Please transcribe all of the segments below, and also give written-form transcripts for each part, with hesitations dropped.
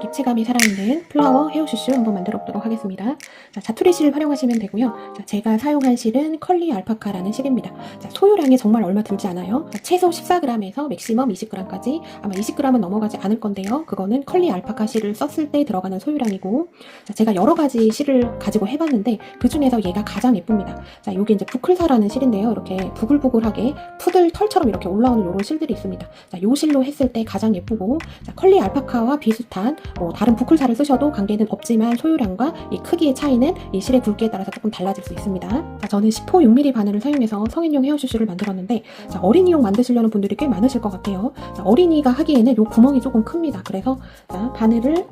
입체감이 살아있는 플라워 헤어슈슈 한번 만들어 보도록 하겠습니다. 자, 자투리 실 활용하시면 되고요. 자, 제가 사용한 실은 컬리 알파카라는 실입니다. 자, 소요량이 정말 얼마 들지 않아요. 자, 최소 14g에서 맥시멈 20g까지 아마 20g은 넘어가지 않을 건데요. 그거는 컬리 알파카 실을 썼을 때 들어가는 소요량이고, 자, 제가 여러 가지 실을 가지고 해봤는데 그 중에서 얘가 가장 예쁩니다. 자, 요게 이제 부클사라는 실인데요. 이렇게 부글부글하게 푸들 털처럼 이렇게 올라오는 요런 실들이 있습니다. 자, 요 실로 했을 때 가장 예쁘고, 자, 컬리 알파카와 비슷한 다른 부클사를 쓰셔도 관계는 없지만 소요량과 이 크기의 차이는 이 실의 굵기에 따라서 조금 달라질 수 있습니다. 자, 저는 10호 6mm 바늘을 사용해서 성인용 헤어슈슈를 만들었는데, 자, 어린이용 만드시려는 분들이 꽤 많으실 것 같아요. 자, 어린이가 하기에는 요 구멍이 조금 큽니다. 그래서 자, 바늘을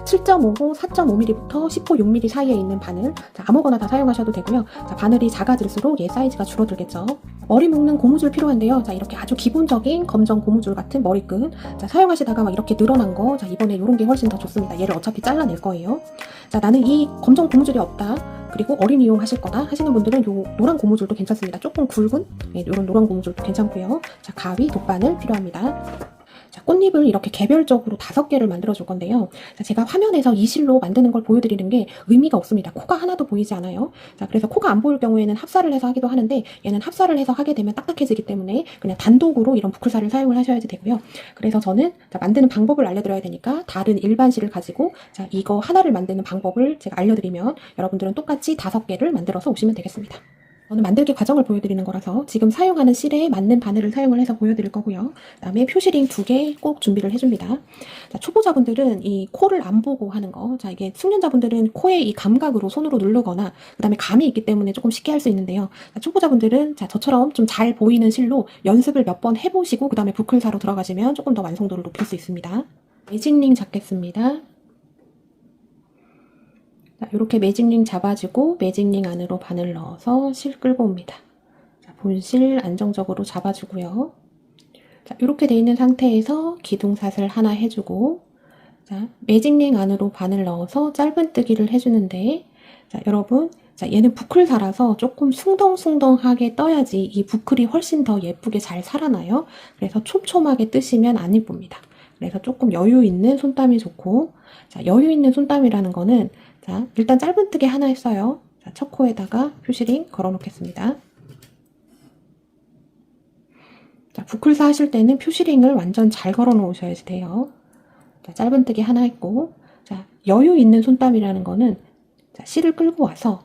7.5호, 4.5mm부터 10호 6mm 사이에 있는 바늘, 자, 아무거나 다 사용하셔도 되고요. 자, 바늘이 작아질수록 얘 사이즈가 줄어들겠죠. 머리 묶는 고무줄 필요한데요. 자, 이렇게 아주 기본적인 검정 고무줄 같은 머리끈, 자, 사용하시다가 막 이렇게 늘어난 거, 자, 이번에 이런 게 훨씬 더 좋습니다. 얘를 어차피 잘라낼 거예요. 자, 나는 이 검정 고무줄이 없다, 그리고 어린이용 하실 거다 하시는 분들은 요 노란 고무줄도 괜찮습니다. 조금 굵은 이런 노란 고무줄도 괜찮고요. 자, 가위, 돗바늘 필요합니다. 자, 꽃잎을 이렇게 개별적으로 5개를 만들어 줄 건데요. 자, 제가 화면에서 이 실로 만드는 걸 보여드리는 게 의미가 없습니다. 코가 하나도 보이지 않아요. 자, 그래서 코가 안 보일 경우에는 합사를 해서 하기도 하는데, 얘는 합사를 해서 하게 되면 딱딱해지기 때문에 그냥 단독으로 이런 부클사를 사용을 하셔야지 되고요. 그래서 저는 자, 만드는 방법을 알려드려야 되니까 다른 일반 실을 가지고 자, 이거 하나를 만드는 방법을 제가 알려드리면 여러분들은 똑같이 5개를 만들어서 오시면 되겠습니다. 저는 만들기 과정을 보여드리는 거라서 지금 사용하는 실에 맞는 바늘을 사용을 해서 보여드릴 거고요. 그 다음에 표시링 2개 꼭 준비를 해줍니다. 자, 초보자분들은 이 코를 안 보고 하는 거, 자, 이게 숙련자분들은 코에 이 감각으로 손으로 누르거나 그 다음에 감이 있기 때문에 조금 쉽게 할 수 있는데요. 자, 초보자분들은 자, 저처럼 좀 잘 보이는 실로 연습을 몇 번 해보시고 그 다음에 부클사로 들어가시면 조금 더 완성도를 높일 수 있습니다. 매직링 잡겠습니다. 자, 이렇게 매직링 잡아주고 매직링 안으로 바늘 넣어서 실 끌고 옵니다. 자, 본실 안정적으로 잡아주고요. 자, 이렇게 돼 있는 상태에서 기둥사슬 하나 해주고, 자, 매직링 안으로 바늘 넣어서 짧은뜨기를 해주는데, 자, 여러분, 자, 얘는 부클사라서 조금 숭덩숭덩하게 떠야지 이 부클이 훨씬 더 예쁘게 잘 살아나요. 그래서 촘촘하게 뜨시면 안 예쁩니다. 그래서 조금 여유 있는 손땀이 좋고, 자, 여유 있는 손땀이라는 거는 자, 일단 짧은뜨기 하나 했어요. 자, 첫 코에다가 표시링 걸어 놓겠습니다. 자, 부클사 하실 때는 표시링을 완전 잘 걸어 놓으셔야 돼요. 자, 짧은뜨기 하나 했고, 자, 여유 있는 손땀이라는 거는 자, 실을 끌고 와서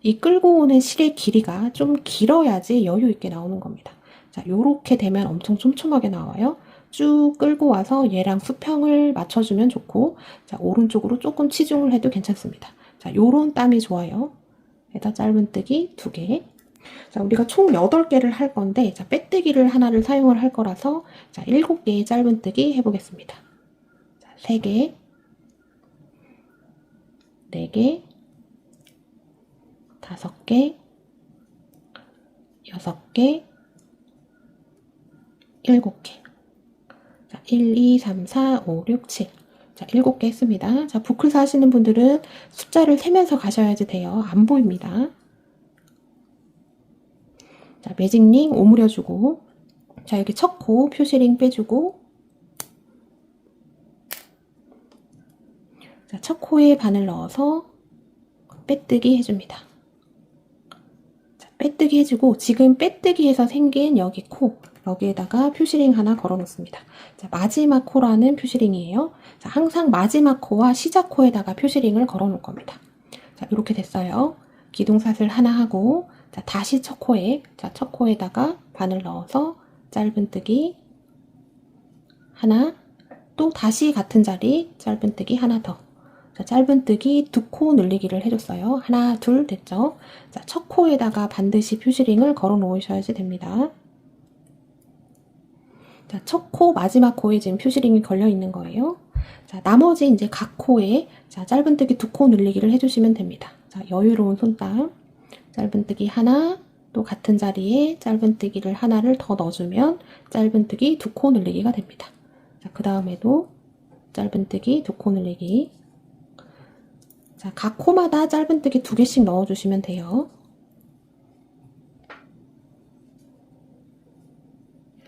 이 끌고 오는 실의 길이가 좀 길어야지 여유 있게 나오는 겁니다. 자, 요렇게 되면 엄청 촘촘하게 나와요. 쭉 끌고 와서 얘랑 수평을 맞춰주면 좋고, 자, 오른쪽으로 조금 치중을 해도 괜찮습니다. 자, 요런 땀이 좋아요. 에다 짧은뜨기 2개. 자, 우리가 총 8개를 할 건데, 자, 빼뜨기를 하나를 사용을 할 거라서, 자, 7개의 짧은뜨기 해보겠습니다. 자, 3개, 4개, 5개, 6개, 7개. 자, 1, 2, 3, 4, 5, 6, 7. 자, 7개 했습니다. 자, 부클사 하시는 분들은 숫자를 세면서 가셔야지 돼요. 안 보입니다. 자, 매직링 오므려주고, 자, 여기 첫 코 표시링 빼주고, 자, 첫 코에 바늘 넣어서 빼뜨기 해줍니다. 자, 빼뜨기 해주고, 지금 빼뜨기에서 생긴 여기 코, 여기에다가 표시링 하나 걸어 놓습니다. 자, 마지막 코라는 표시링이에요. 자, 항상 마지막 코와 시작 코에다가 표시링을 걸어 놓을 겁니다. 자, 이렇게 됐어요. 기둥사슬 하나 하고, 자, 다시 첫 코에, 자, 첫 코에다가 바늘 넣어서 짧은뜨기 하나, 또 다시 같은 자리 짧은뜨기 하나 더. 자, 짧은뜨기 2코 늘리기를 해줬어요. 하나, 둘 됐죠? 자, 첫 코에다가 반드시 표시링을 걸어 놓으셔야지 됩니다. 자, 첫 코, 마지막 코에 지금 표시링이 걸려 있는 거예요. 자, 나머지 이제 각 코에 자, 짧은뜨기 2코 늘리기를 해주시면 됩니다. 자, 여유로운 손땀. 짧은뜨기 하나, 또 같은 자리에 짧은뜨기를 하나를 더 넣어주면 짧은뜨기 2코 늘리기가 됩니다. 자, 그 다음에도 짧은뜨기 2코 늘리기. 자, 각 코마다 짧은뜨기 2개씩 넣어주시면 돼요.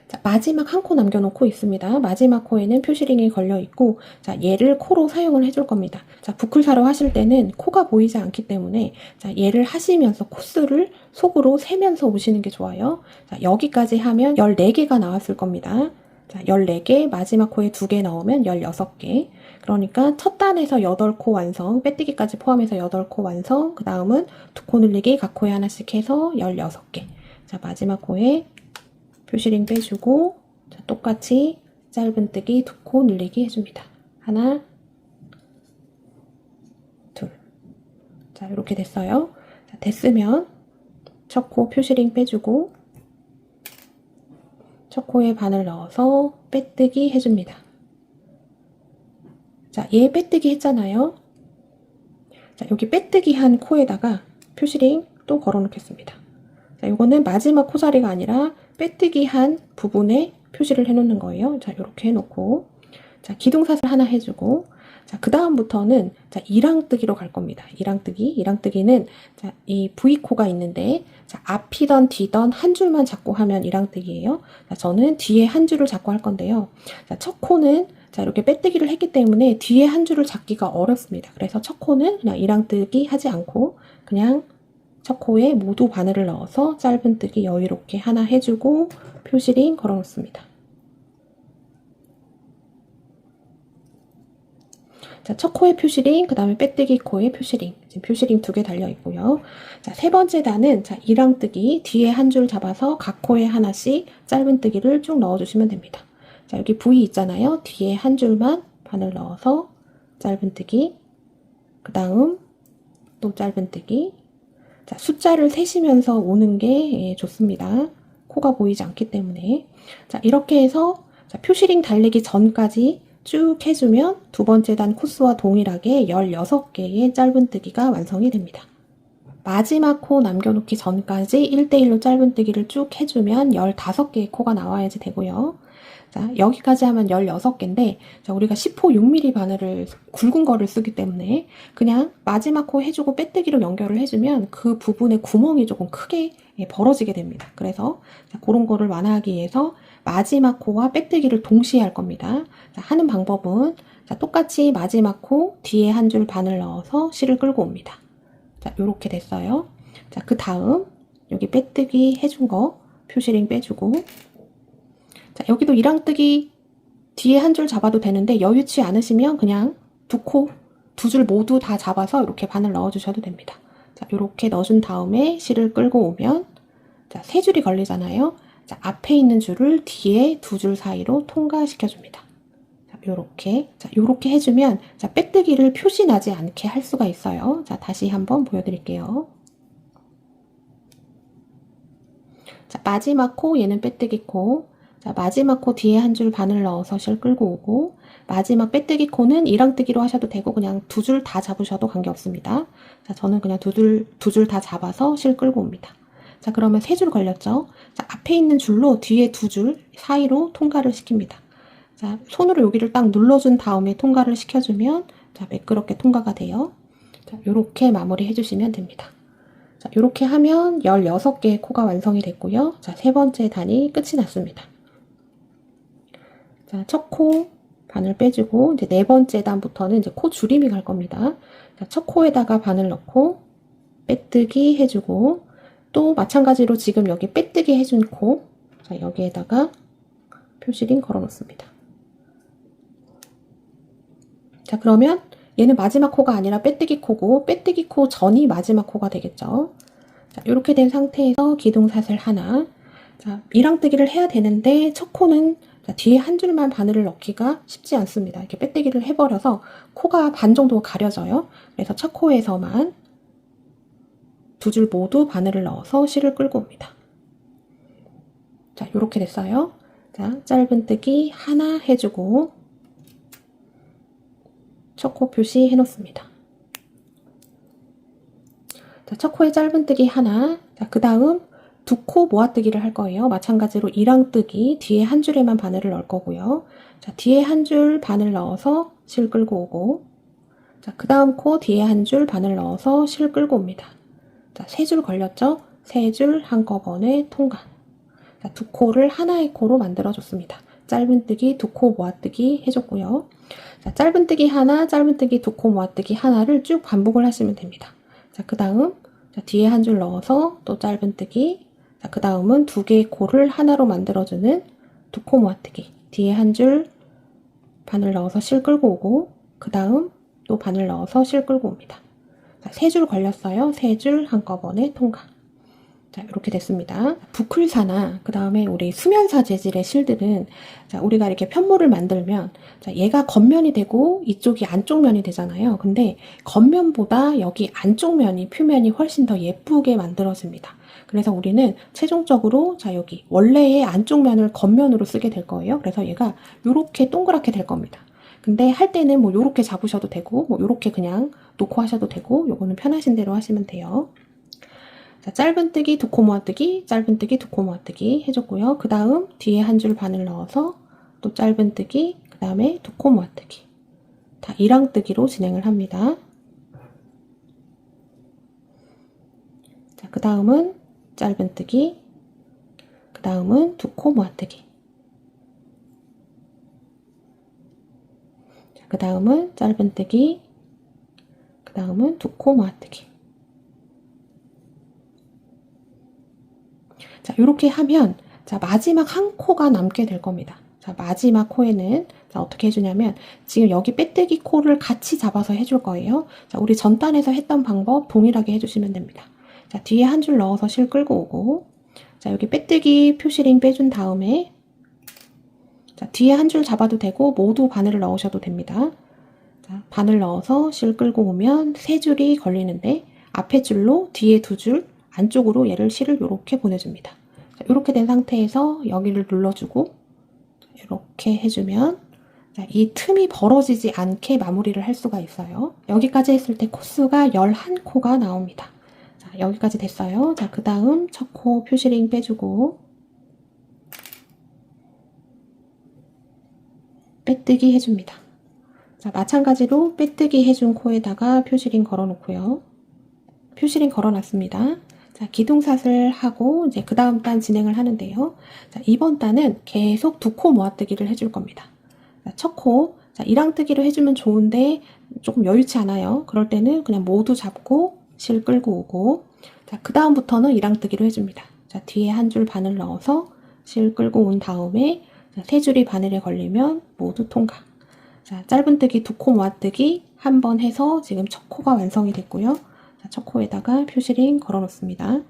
자, 마지막 한 코 남겨놓고 있습니다. 마지막 코에는 표시링이 걸려 있고, 자, 얘를 코로 사용을 해줄 겁니다. 자, 부클사로 하실 때는 코가 보이지 않기 때문에, 자, 얘를 하시면서 코스를 속으로 세면서 오시는 게 좋아요. 자, 여기까지 하면 14개가 나왔을 겁니다. 자, 14개, 마지막 코에 2개 넣으면 16개. 그러니까 첫 단에서 8코 완성, 빼뜨기까지 포함해서 8코 완성, 그 다음은 2코 늘리기, 각 코에 하나씩 해서 16개. 자, 마지막 코에 표시링 빼주고, 자, 똑같이 짧은뜨기 2코 늘리기 해줍니다. 하나, 둘. 자, 이렇게 됐어요. 자, 됐으면 첫 코 표시링 빼주고, 첫 코에 바늘 넣어서 빼뜨기 해줍니다. 자, 얘 빼뜨기 했잖아요. 자, 여기 빼뜨기 한 코에다가 표시링 또 걸어 놓겠습니다. 자, 이거는 마지막 코자리가 아니라 빼뜨기 한 부분에 표시를 해 놓는 거예요. 자, 이렇게 해놓고, 자, 기둥사슬 하나 해주고, 자, 그 다음부터는, 자, 이랑뜨기로 갈 겁니다. 이랑뜨기는, 자, 이 V코가 있는데, 자, 앞이던 뒤던 한 줄만 잡고 하면 이랑뜨기예요. 자, 저는 뒤에 한 줄을 잡고 할 건데요. 자, 첫 코는, 자, 이렇게 빼뜨기를 했기 때문에 뒤에 한 줄을 잡기가 어렵습니다. 그래서 첫 코는 그냥 이랑뜨기 하지 않고, 그냥 첫 코에 모두 바늘을 넣어서 짧은뜨기 여유롭게 하나 해주고 표시링 걸어 놓습니다. 자, 첫 코에 표시링, 그 다음에 빼뜨기 코에 표시링. 지금 표시링 2개 달려 있고요. 자, 세 번째 단은, 자, 이랑뜨기 뒤에 한 줄 잡아서 각 코에 하나씩 짧은뜨기를 쭉 넣어주시면 됩니다. 자, 여기 V 있잖아요. 뒤에 한 줄만 바늘 넣어서 짧은뜨기, 그 다음 또 짧은뜨기. 자, 숫자를 세시면서 오는 게 좋습니다. 코가 보이지 않기 때문에. 자, 이렇게 해서, 자, 표시링 달리기 전까지 쭉 해주면 두 번째 단 코스와 동일하게 16개의 짧은뜨기가 완성이 됩니다. 마지막 코 남겨놓기 전까지 1대1로 짧은뜨기를 쭉 해주면 15개의 코가 나와야지 되고요. 자, 여기까지 하면 16개인데, 자, 우리가 10호 6mm 바늘을 굵은 거를 쓰기 때문에 그냥 마지막 코 해주고 빼뜨기로 연결을 해주면 그 부분에 구멍이 조금 크게 벌어지게 됩니다. 그래서 자, 그런 거를 완화하기 위해서 마지막 코와 빼뜨기를 동시에 할 겁니다. 자, 하는 방법은 자, 똑같이 마지막 코 뒤에 한 줄 바늘 넣어서 실을 끌고 옵니다. 자, 요렇게 됐어요. 자, 그 다음 여기 빼뜨기 해준 거 표시링 빼주고, 자, 여기도 이랑뜨기 뒤에 한 줄 잡아도 되는데 여유치 않으시면 그냥 2코, 2줄 모두 다 잡아서 이렇게 바늘 넣어주셔도 됩니다. 자, 이렇게 넣어준 다음에 실을 끌고 오면, 자, 3줄이 걸리잖아요. 자, 앞에 있는 줄을 뒤에 2줄 사이로 통과시켜줍니다. 자, 요렇게 해주면, 자, 빼뜨기를 표시 나지 않게 할 수가 있어요. 자, 다시 한번 보여드릴게요. 자, 마지막 코, 얘는 빼뜨기 코. 자, 마지막 코 뒤에 한 줄 바늘 넣어서 실 끌고 오고, 마지막 빼뜨기 코는 이랑뜨기로 하셔도 되고 그냥 2줄 다 잡으셔도 관계없습니다. 자, 저는 그냥 2줄 다 잡아서 실 끌고 옵니다. 자, 그러면 3줄 걸렸죠? 자, 앞에 있는 줄로 뒤에 2줄 사이로 통과를 시킵니다. 자, 손으로 여기를 딱 눌러준 다음에 통과를 시켜주면, 자, 매끄럽게 통과가 돼요. 자, 요렇게 마무리 해주시면 됩니다. 자, 요렇게 하면 16개의 코가 완성이 됐고요. 자, 세 번째 단이 끝이 났습니다. 자, 첫 코 바늘 빼주고, 이제 네 번째 단부터는 이제 코 줄임이 갈 겁니다. 자, 첫 코에다가 바늘 넣고, 빼뜨기 해주고, 또 마찬가지로 지금 여기 빼뜨기 해준 코, 자, 여기에다가 표시링 걸어 놓습니다. 자, 그러면 얘는 마지막 코가 아니라 빼뜨기 코고, 빼뜨기 코 전이 마지막 코가 되겠죠. 자, 이렇게 된 상태에서 기둥사슬 하나. 자, 이랑뜨기를 해야 되는데, 첫 코는 자, 뒤에 한 줄만 바늘을 넣기가 쉽지 않습니다. 이렇게 빼뜨기를 해버려서 코가 반 정도 가려져요. 그래서 첫 코에서만 2줄 모두 바늘을 넣어서 실을 끌고 옵니다. 자, 요렇게 됐어요. 자, 짧은뜨기 하나 해주고, 첫 코 표시 해놓습니다. 자, 첫 코에 짧은뜨기 하나. 자, 그 다음 2코 모아뜨기를 할 거예요. 마찬가지로 이랑뜨기 뒤에 한 줄에만 바늘을 넣을 거고요. 자, 뒤에 한 줄 바늘 넣어서 실 끌고 오고, 자, 그 다음 코 뒤에 한 줄 바늘 넣어서 실 끌고 옵니다. 자, 3줄 걸렸죠? 3줄 한꺼번에 통과. 자, 두 코를 하나의 코로 만들어줬습니다. 짧은뜨기, 두 코 모아뜨기 해줬고요. 자, 짧은뜨기 하나, 짧은뜨기 두 코 모아뜨기 하나를 쭉 반복을 하시면 됩니다. 자, 그 다음 뒤에 한 줄 넣어서 또 짧은뜨기. 자, 그 다음은 두 개의 코를 하나로 만들어주는 두 코 모아뜨기. 뒤에 한 줄 바늘 넣어서 실 끌고 오고, 그 다음 또 바늘 넣어서 실 끌고 옵니다. 자, 세 줄 걸렸어요. 세 줄 한꺼번에 통과. 자, 이렇게 됐습니다. 부클사나 그 다음에 우리 수면사 재질의 실들은 자, 우리가 이렇게 편모를 만들면 자, 얘가 겉면이 되고 이쪽이 안쪽 면이 되잖아요. 근데 겉면보다 여기 안쪽 면이 표면이 훨씬 더 예쁘게 만들어집니다. 그래서 우리는 최종적으로 자, 여기 원래의 안쪽 면을 겉면으로 쓰게 될 거예요. 그래서 얘가 이렇게 동그랗게 될 겁니다. 근데 할 때는 뭐 요렇게 잡으셔도 되고 뭐 요렇게 그냥 놓고 하셔도 되고 요거는 편하신 대로 하시면 돼요. 자, 짧은뜨기, 두 코 모아뜨기, 짧은뜨기, 두 코 모아뜨기 해줬고요. 그 다음 뒤에 한 줄 바늘 넣어서 또 짧은뜨기, 그 다음에 두 코 모아뜨기. 다 이랑뜨기로 진행을 합니다. 자, 그 다음은 짧은뜨기, 그 다음은 두 코 모아뜨기. 자, 그 다음은 짧은뜨기, 그 다음은 두 코 모아뜨기. 자, 이렇게 하면 자, 마지막 한 코가 남게 될 겁니다. 자, 마지막 코에는 자, 어떻게 해주냐면 지금 여기 빼뜨기 코를 같이 잡아서 해줄 거예요. 자, 우리 전단에서 했던 방법 동일하게 해주시면 됩니다. 자, 뒤에 한 줄 넣어서 실 끌고 오고, 자, 여기 빼뜨기 표시링 빼준 다음에 자, 뒤에 한 줄 잡아도 되고 모두 바늘을 넣으셔도 됩니다. 자, 바늘 넣어서 실 끌고 오면 세 줄이 걸리는데 앞에 줄로 뒤에 두 줄 안쪽으로 얘를 실을 이렇게 보내줍니다. 이렇게 된 상태에서 여기를 눌러주고 이렇게 해주면 자, 이 틈이 벌어지지 않게 마무리를 할 수가 있어요. 여기까지 했을 때 코수가 11코가 나옵니다. 자, 여기까지 됐어요. 자, 그 다음 첫 코 표시링 빼주고 빼뜨기 해줍니다. 자, 마찬가지로 빼뜨기 해준 코에다가 표시링 걸어 놓고요. 표시링 걸어 놨습니다. 자, 기둥샷을 하고 이제 그 다음 단 진행을 하는데요. 자, 이번 단은 계속 두 코 모아뜨기를 해줄 겁니다. 자, 첫 코, 자, 이랑뜨기로 해주면 좋은데 조금 여유치 않아요. 그럴 때는 그냥 모두 잡고 실 끌고 오고, 자, 그 다음부터는 이랑뜨기로 해줍니다. 자, 뒤에 한 줄 바늘 넣어서 실 끌고 온 다음에 자, 세 줄이 바늘에 걸리면 모두 통과. 자, 짧은뜨기 두 코 모아뜨기 한 번 해서 지금 첫 코가 완성이 됐고요. 첫 코에다가 표시링 걸어 놓습니다.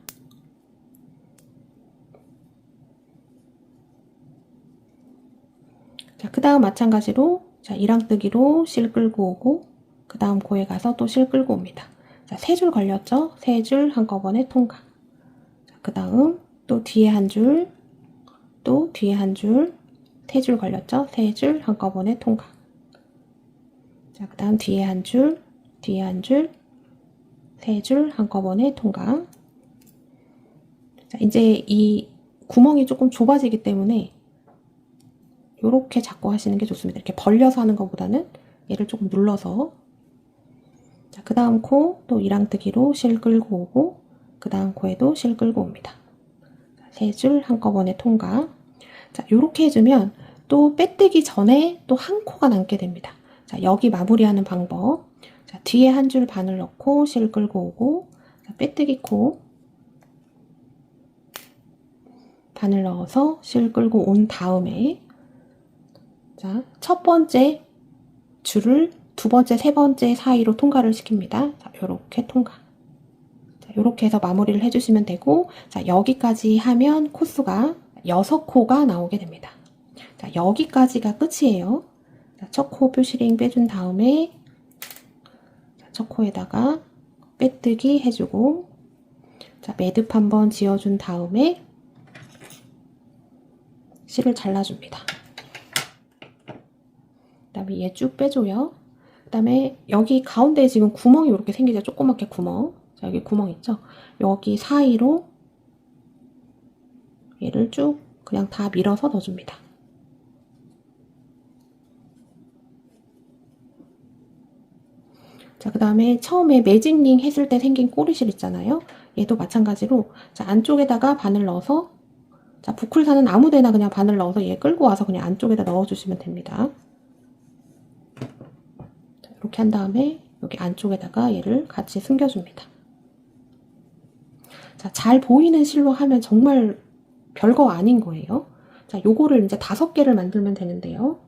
자, 그 다음 마찬가지로 자, 이랑뜨기로 실 끌고 오고 그 다음 코에 가서 또 실 끌고 옵니다. 자, 세 줄 걸렸죠? 세 줄 한꺼번에 통과. 자, 그 다음 또 뒤에 한 줄, 또 뒤에 한 줄, 세 줄 걸렸죠? 세 줄 한꺼번에 통과. 자, 그 다음 뒤에 한 줄, 뒤에 한 줄, 세 줄 한꺼번에 통과. 자, 이제 이 구멍이 조금 좁아지기 때문에 이렇게 잡고 하시는 게 좋습니다. 이렇게 벌려서 하는 것보다는 얘를 조금 눌러서. 자, 그 다음 코 또 이랑뜨기로 실 끌고 오고 그 다음 코에도 실 끌고 옵니다. 세 줄 한꺼번에 통과. 자, 이렇게 해주면 또 빼뜨기 전에 또 한 코가 남게 됩니다. 자, 여기 마무리하는 방법. 자, 뒤에 한 줄 바늘 넣고 실 끌고 오고 자, 빼뜨기 코 바늘 넣어서 실 끌고 온 다음에 자, 첫 번째 줄을 두 번째, 세 번째 사이로 통과를 시킵니다. 자, 요렇게 통과. 자, 요렇게 해서 마무리를 해주시면 되고 자, 여기까지 하면 코수가 6코가 나오게 됩니다. 자, 여기까지가 끝이에요. 자, 첫 코 표시링 빼준 다음에 첫 코에다가 빼뜨기 해주고 자, 매듭 한번 지어준 다음에 실을 잘라줍니다. 그 다음에 얘 쭉 빼줘요. 그 다음에 여기 가운데에 지금 구멍이 이렇게 생기죠. 조그맣게 구멍. 자, 여기 구멍 있죠. 여기 사이로 얘를 쭉 그냥 다 밀어서 넣어줍니다. 자, 그 다음에 처음에 매직링 했을 때 생긴 꼬리실 있잖아요. 얘도 마찬가지로 자, 안쪽에다가 바늘 넣어서 자, 부클사는 아무 데나 그냥 바늘 넣어서 얘 끌고 와서 그냥 안쪽에다 넣어주시면 됩니다. 자, 이렇게 한 다음에 여기 안쪽에다가 얘를 같이 숨겨줍니다. 자, 잘 보이는 실로 하면 정말 별거 아닌 거예요. 자, 요거를 이제 5개를 만들면 되는데요.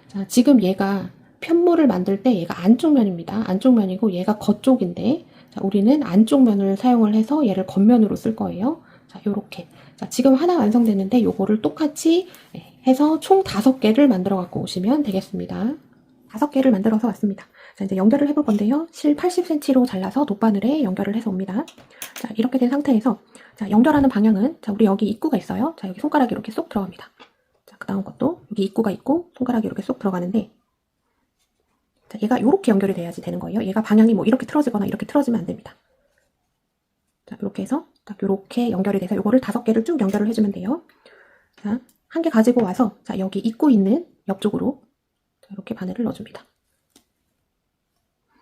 자, 지금 얘가 편물을 만들 때 얘가 안쪽 면입니다. 안쪽 면이고 얘가 겉쪽인데, 자, 우리는 안쪽 면을 사용을 해서 얘를 겉면으로 쓸 거예요. 자, 요렇게. 자, 지금 하나 완성됐는데 요거를 똑같이 해서 총 5개를 만들어 갖고 오시면 되겠습니다. 5개를 만들어서 왔습니다. 자, 이제 연결을 해볼 건데요. 실 80cm로 잘라서 돗바늘에 연결을 해서 옵니다. 자, 이렇게 된 상태에서, 자, 연결하는 방향은, 자, 우리 여기 입구가 있어요. 자, 여기 손가락이 이렇게 쏙 들어갑니다. 자, 그 다음 것도 여기 입구가 있고 손가락이 이렇게 쏙 들어가는데, 자, 얘가 이렇게 연결이 돼야지 되는 거예요. 얘가 방향이 뭐 이렇게 틀어지거나 이렇게 틀어지면 안 됩니다. 자, 이렇게 해서 딱 이렇게 연결이 돼서 요거를 5개를 쭉 연결을 해주면 돼요. 자, 한 개 가지고 와서, 자, 여기 입구 있는 옆쪽으로 자, 이렇게 바늘을 넣어줍니다.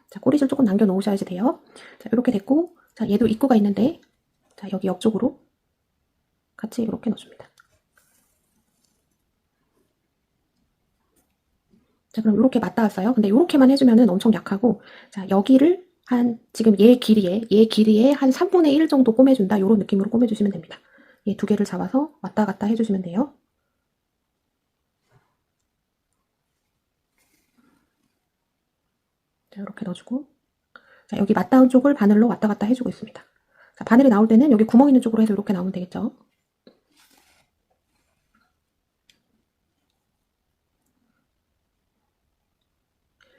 자, 꼬리줄 조금 남겨 놓으셔야지 돼요. 자, 이렇게 됐고, 자, 얘도 입구가 있는데, 자, 여기 옆쪽으로 같이 이렇게 넣어줍니다. 자, 그럼 이렇게 맞닿 왔어요. 근데 이렇게만 해주면은 엄청 약하고, 자, 여기를 지금 얘 길이에 한 3분의 1 정도 꼬매준다. 이런 느낌으로 꼬매주시면 됩니다. 얘 2개를 잡아서 왔다 갔다 해주시면 돼요. 자, 이렇게 넣어주고, 자, 여기 맞닿은 쪽을 바늘로 왔다 갔다 해주고 있습니다. 자, 바늘이 나올 때는 여기 구멍 있는 쪽으로 해서 이렇게 나오면 되겠죠.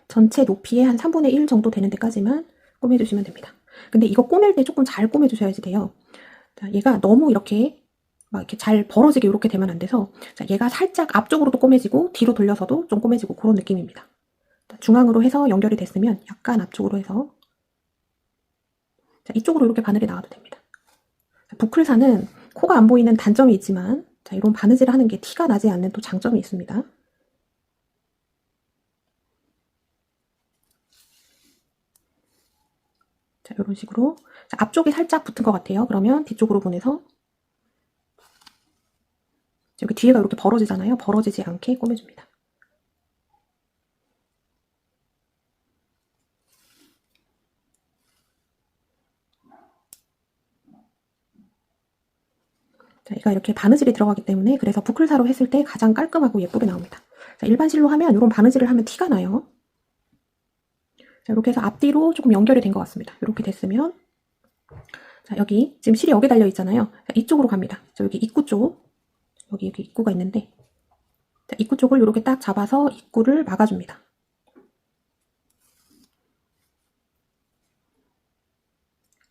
전체 높이의 한 3분의 1 정도 되는 데까지만 꼬매주시면 됩니다. 근데 이거 꼬맬 때 조금 잘 꼬매주셔야지 돼요. 자, 얘가 너무 이렇게 막 이렇게 잘 벌어지게 이렇게 되면 안 돼서, 자, 얘가 살짝 앞쪽으로도 꼬매지고 뒤로 돌려서도 좀 꼬매지고 그런 느낌입니다. 자, 중앙으로 해서 연결이 됐으면 약간 앞쪽으로 해서, 자, 이쪽으로 이렇게 바늘이 나와도 됩니다. 자, 부클사는 코가 안 보이는 단점이 있지만, 자, 이런 바느질을 하는 게 티가 나지 않는 또 장점이 있습니다. 자, 이런 식으로. 자, 앞쪽이 살짝 붙은 것 같아요. 그러면 뒤쪽으로 보내서 여기 뒤에가 이렇게 벌어지잖아요. 벌어지지 않게 꼬매줍니다. 자, 얘가 이렇게 바느질이 들어가기 때문에 그래서 부클사로 했을 때 가장 깔끔하고 예쁘게 나옵니다. 자, 일반 실로 하면 이런 바느질을 하면 티가 나요. 자, 이렇게 해서 앞뒤로 조금 연결이 된 것 같습니다. 이렇게 됐으면, 자, 여기 지금 실이 여기 달려 있잖아요. 자, 이쪽으로 갑니다. 자, 여기 입구 쪽, 여기 입구가 있는데, 자, 입구 쪽을 이렇게 딱 잡아서 입구를 막아줍니다.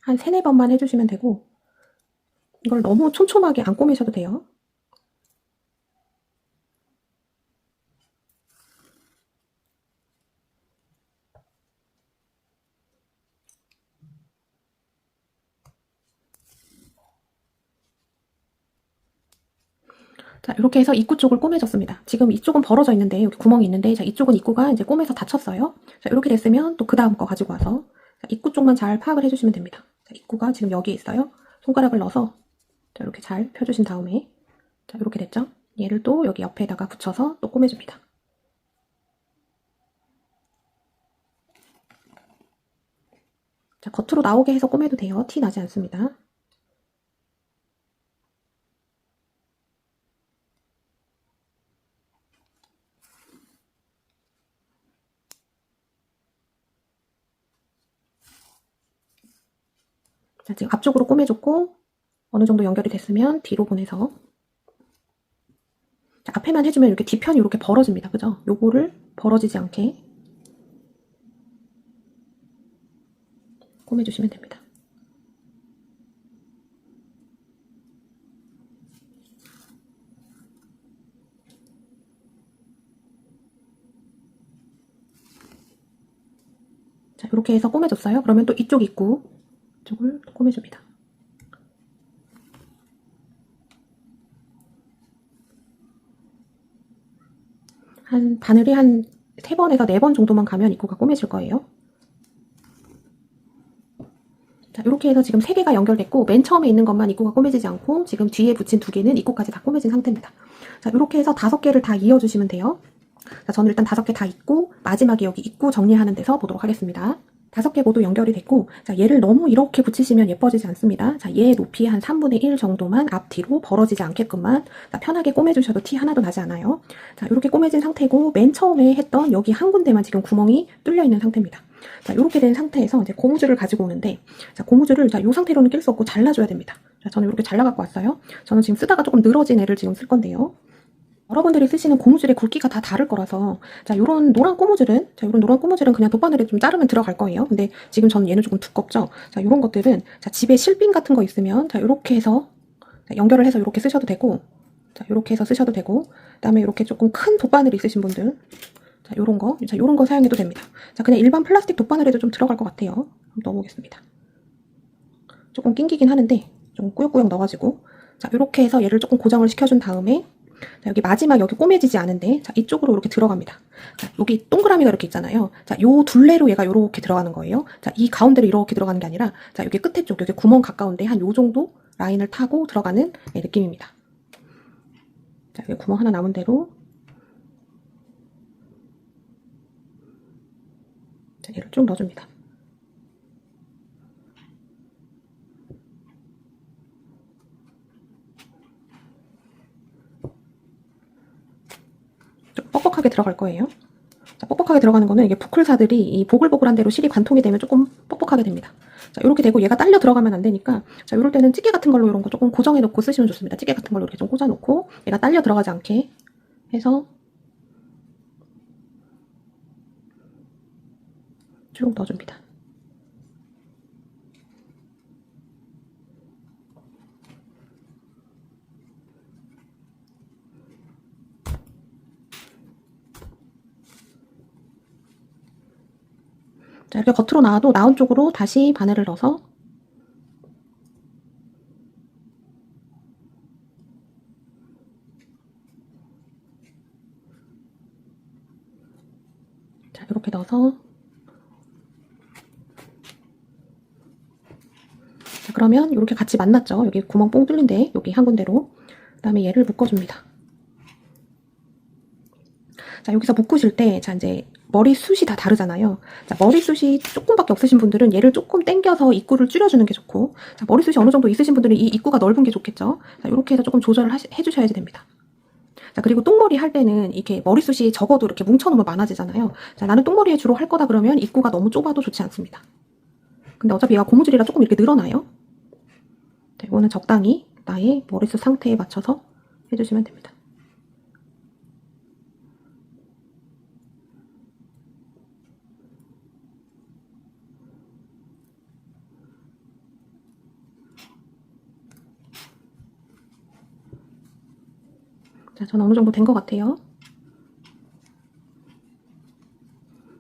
한 3-4번만 해주시면 되고, 이걸 너무 촘촘하게 안 꼬매셔도 돼요. 자, 이렇게 해서 입구 쪽을 꼬매줬습니다. 지금 이쪽은 벌어져 있는데 여기 구멍이 있는데, 자, 이쪽은 입구가 이제 꼬매서 닫혔어요. 자, 이렇게 됐으면 또 그 다음 거 가지고 와서, 자, 입구 쪽만 잘 파악을 해주시면 됩니다. 자, 입구가 지금 여기 있어요. 손가락을 넣어서, 자, 이렇게 잘 펴주신 다음에, 자, 이렇게 됐죠? 얘를 또 여기 옆에다가 붙여서 또 꼬매줍니다. 자, 겉으로 나오게 해서 꼬매도 돼요. 티 나지 않습니다. 자, 지금 앞쪽으로 꼬매줬고, 어느 정도 연결이 됐으면 뒤로 보내서, 자, 앞에만 해주면 이렇게 뒤편이 이렇게 벌어집니다. 그죠? 요거를 벌어지지 않게 꼬매주시면 됩니다. 자, 이렇게 해서 꼬매줬어요. 그러면 또 이쪽 입구 쪽을 꼬매줍니다. 바늘이 한 3번에서 4번 정도만 가면 입구가 꼬매질 거예요. 자, 자, 이렇게 해서 지금 3개가 연결됐고 맨 처음에 있는 것만 입구가 꼬매지지 않고 지금 뒤에 붙인 2개는 입구까지 다 꼬매진 상태입니다. 자, 이렇게 해서 5개를 다 이어주시면 돼요. 자, 저는 일단 5개 다 입고 마지막에 여기 입구 정리하는 데서 보도록 하겠습니다. 5개 모두 연결이 됐고, 자, 얘를 너무 이렇게 붙이시면 예뻐지지 않습니다. 자, 얘 높이 한 3분의 1 정도만 앞뒤로 벌어지지 않게끔만, 자, 편하게 꼬매주셔도 티 하나도 나지 않아요. 자, 이렇게 꼬매진 상태고 맨 처음에 했던 여기 한 군데만 지금 구멍이 뚫려 있는 상태입니다. 자, 이렇게 된 상태에서 이제 고무줄을 가지고 오는데, 자, 고무줄을 자, 이 상태로는 낄 수 없고 잘라줘야 됩니다. 자, 저는 이렇게 잘라 갖고 왔어요. 저는 지금 쓰다가 조금 늘어진 애를 지금 쓸 건데요. 여러분들이 쓰시는 고무줄의 굵기가 다 다를 거라서, 자, 요런 노란 고무줄은 그냥 돗바늘에 좀 자르면 들어갈 거예요. 근데 지금 저는 얘는 조금 두껍죠. 자, 요런 것들은, 자, 집에 실핀 같은 거 있으면, 자, 요렇게 해서, 자, 연결을 해서 요렇게 쓰셔도 되고, 자, 요렇게 해서 쓰셔도 되고, 그 다음에 요렇게 조금 큰 돗바늘 있으신 분들, 자, 요런 거 사용해도 됩니다. 자, 그냥 일반 플라스틱 돗바늘에도 좀 들어갈 것 같아요. 한번 넣어보겠습니다. 조금 낑기긴 하는데, 좀 꾸역꾸역 넣어가지고, 자, 요렇게 해서 얘를 조금 고정을 시켜준 다음에, 자, 여기 마지막 여기 꼬매지지 않은데, 자, 이쪽으로 이렇게 들어갑니다. 자, 여기 동그라미가 이렇게 있잖아요. 자, 요 둘레로 얘가 요렇게 들어가는 거예요. 자, 이 가운데로 이렇게 들어가는 게 아니라, 자, 여기 끝에 쪽, 여기 구멍 가까운데 한 요 정도 라인을 타고 들어가는 느낌입니다. 자, 여기 구멍 하나 남은 대로, 자, 얘를 쭉 넣어줍니다. 좀 뻑뻑하게 들어갈 거예요. 자, 뻑뻑하게 들어가는 거는 이게 부클사들이 이 보글보글한 대로 실이 관통이 되면 조금 뻑뻑하게 됩니다. 자, 이렇게 되고 얘가 딸려 들어가면 안 되니까, 자, 이럴 때는 찌개 같은 걸로 이런 거 조금 고정해 놓고 쓰시면 좋습니다. 찌개 같은 걸로 이렇게 좀 꽂아 놓고 얘가 딸려 들어가지 않게 해서 쭉 넣어줍니다. 자, 이렇게 겉으로 나와도 나온 쪽으로 다시 바늘을 넣어서 자, 이렇게 넣어서 자, 그러면 이렇게 같이 만났죠. 여기 구멍 뽕 뚫린데 여기 한 군데로. 그 다음에 얘를 묶어줍니다. 자, 여기서 묶으실 때, 자, 이제 머리숱이 다 다르잖아요. 자, 머리숱이 조금밖에 없으신 분들은 얘를 조금 당겨서 입구를 줄여주는 게 좋고, 자, 머리숱이 어느 정도 있으신 분들은 이 입구가 넓은 게 좋겠죠. 자, 이렇게 해서 조금 조절을 해주셔야 됩니다. 자, 그리고 똥머리 할 때는 이렇게 머리숱이 적어도 이렇게 뭉쳐놓으면 많아지잖아요. 자, 나는 똥머리에 주로 할 거다 그러면 입구가 너무 좁아도 좋지 않습니다. 근데 어차피 얘가 고무줄이라 조금 이렇게 늘어나요. 자, 이거는 적당히 나의 머리숱 상태에 맞춰서 해주시면 됩니다. 자, 저는 어느 정도 된 것 같아요.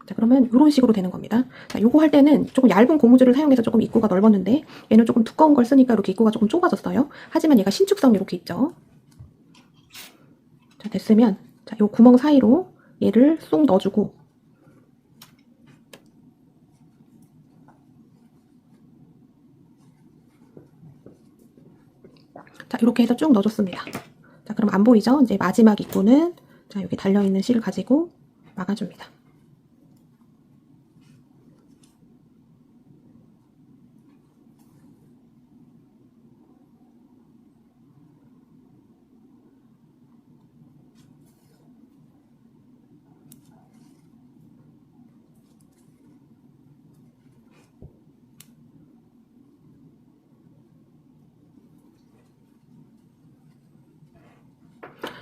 자, 그러면 이런 식으로 되는 겁니다. 자, 요거 할 때는 조금 얇은 고무줄을 사용해서 조금 입구가 넓었는데 얘는 조금 두꺼운 걸 쓰니까 이렇게 입구가 조금 좁아졌어요. 하지만 얘가 신축성이 이렇게 있죠. 자, 됐으면 자, 요 구멍 사이로 얘를 쏙 넣어주고 자, 이렇게 해서 쭉 넣어줬습니다. 자, 그럼 안 보이죠? 이제 마지막 입구는 자, 여기 달려있는 실을 가지고 막아줍니다.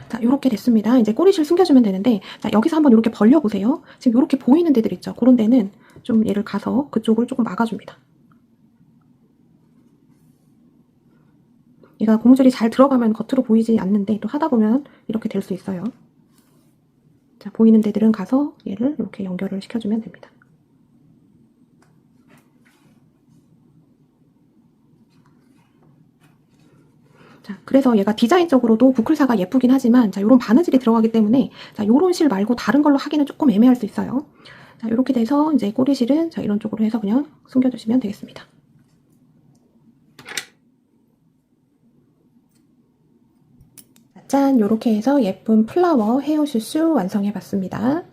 자, 이렇게 됐습니다. 이제 꼬리실 숨겨주면 되는데, 자, 여기서 한번 이렇게 벌려보세요. 지금 이렇게 보이는 데들 있죠? 그런 데는 좀 얘를 가서 그쪽을 조금 막아줍니다. 얘가 고무줄이 잘 들어가면 겉으로 보이지 않는데 또 하다 보면 이렇게 될 수 있어요. 자, 보이는 데들은 가서 얘를 이렇게 연결을 시켜주면 됩니다. 자, 그래서 얘가 디자인적으로도 부클사가 예쁘긴 하지만 자, 요런 바느질이 들어가기 때문에 자, 요런 실 말고 다른 걸로 하기는 조금 애매할 수 있어요. 자, 이렇게 돼서 이제 꼬리실은 자, 이런 쪽으로 해서 그냥 숨겨주시면 되겠습니다. 짠! 이렇게 해서 예쁜 플라워 헤어 슈슈 완성해봤습니다.